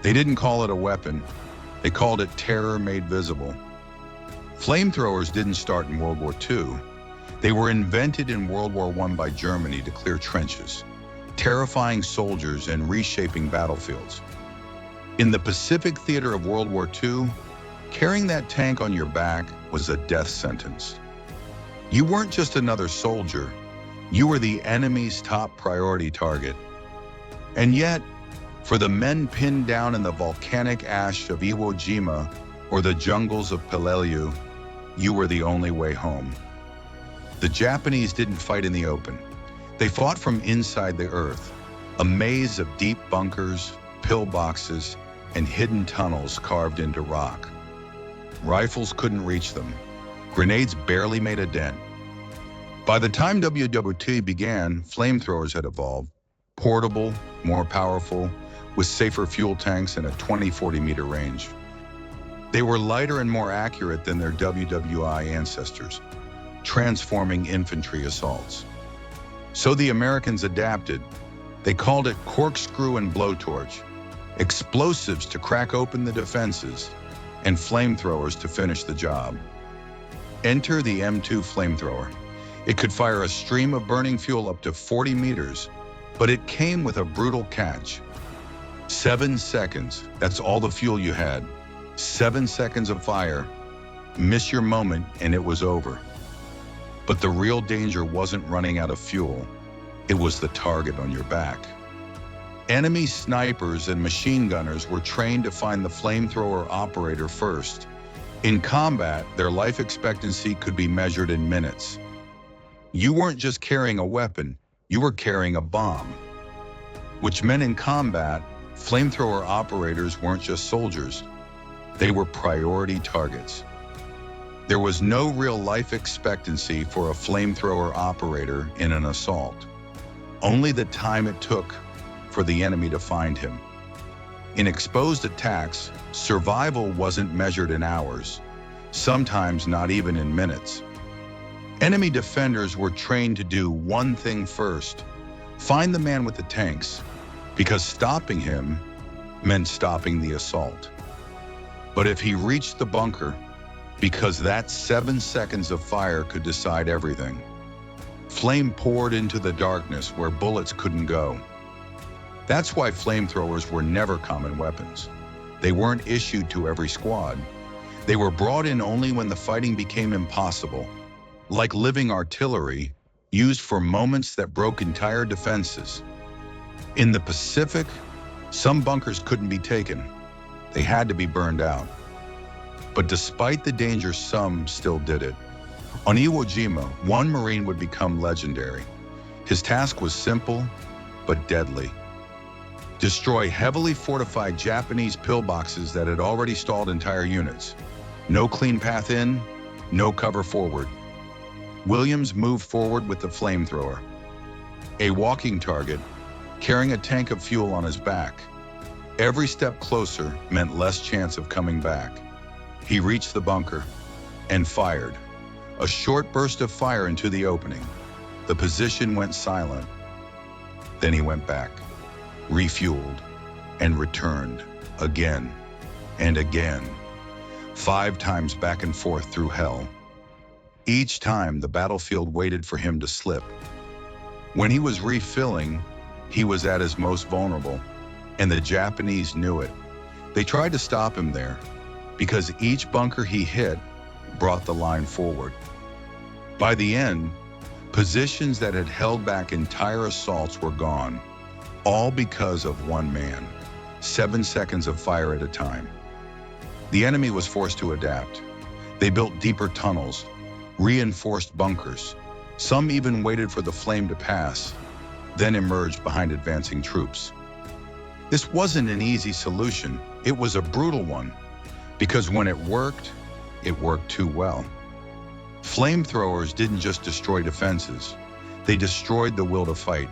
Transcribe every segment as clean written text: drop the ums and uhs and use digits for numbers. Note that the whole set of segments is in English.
They didn't call it a weapon. They called it terror made visible. Flamethrowers didn't start in World War II. They were invented in World War I by Germany to clear trenches, terrifying soldiers and reshaping battlefields. In the Pacific theater of World War II, carrying that tank on your back was a death sentence. You weren't just another soldier, you were the enemy's top priority target. And yet, for the men pinned down in the volcanic ash of Iwo Jima or the jungles of Peleliu, you were the only way home. The Japanese didn't fight in the open. They fought from inside the earth, a maze of deep bunkers, pillboxes, and hidden tunnels carved into rock. Rifles couldn't reach them. Grenades barely made a dent. By the time WW2 began, flamethrowers had evolved, portable, more powerful, with safer fuel tanks and a 20-40 meter range. They were lighter and more accurate than their WWII ancestors, transforming infantry assaults. So the Americans adapted. They called it Corkscrew and Blowtorch, explosives to crack open the defenses, and flamethrowers to finish the job. Enter the M2 Flamethrower. It could fire a stream of burning fuel up to 40 meters, but it came with a brutal catch. 7 seconds, that's all the fuel you had. 7 seconds of fire. Miss your moment and it was over. But the real danger wasn't running out of fuel. It was the target on your back. Enemy snipers and machine gunners were trained to find the flamethrower operator first. In combat, their life expectancy could be measured in minutes. You weren't just carrying a weapon, you were carrying a bomb. Which meant in combat, flamethrower operators weren't just soldiers. They were priority targets. There was no real life expectancy for a flamethrower operator in an assault. Only the time it took for the enemy to find him. In exposed attacks, survival wasn't measured in hours, sometimes not even in minutes. Enemy defenders were trained to do one thing first: find the man with the tanks, because stopping him meant stopping the assault. But if he reached the bunker, because that 7 seconds of fire could decide everything. Flame poured into the darkness where bullets couldn't go. That's why flamethrowers were never common weapons. They weren't issued to every squad. They were brought in only when the fighting became impossible, like living artillery used for moments that broke entire defenses. In the Pacific, some bunkers couldn't be taken. They had to be burned out. But despite the danger, some still did it. On Iwo Jima, one Marine would become legendary. His task was simple, but deadly. Destroy heavily fortified Japanese pillboxes that had already stalled entire units. No clean path in, no cover forward. Williams moved forward with the flamethrower. A walking target, carrying a tank of fuel on his back. Every step closer meant less chance of coming back. He reached the bunker and fired. A short burst of fire into the opening. The position went silent. Then he went back, refueled, and returned again and again. 5 times back and forth through hell. Each time the battlefield waited for him to slip. When he was refilling, he was at his most vulnerable, and the Japanese knew it. They tried to stop him there, because each bunker he hit brought the line forward. By the end, positions that had held back entire assaults were gone, all because of one man, 7 seconds of fire at a time. The enemy was forced to adapt. They built deeper tunnels, reinforced bunkers. Some even waited for the flame to pass, then emerged behind advancing troops. This wasn't an easy solution. It was a brutal one, because when it worked too well. Flamethrowers didn't just destroy defenses. They destroyed the will to fight.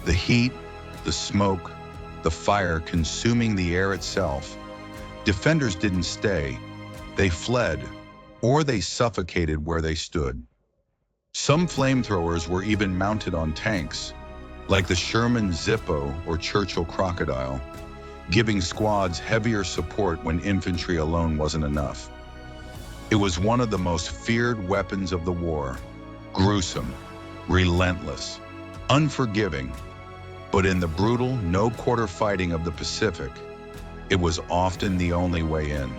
The heat, the smoke, the fire consuming the air itself. Defenders didn't stay. They fled, or they suffocated where they stood. Some flamethrowers were even mounted on tanks, like the Sherman Zippo or Churchill Crocodile. giving squads heavier support when infantry alone wasn't enough. It was one of the most feared weapons of the war, gruesome, relentless, unforgiving, but in the brutal, no-quarter fighting of the Pacific, it was often the only way in.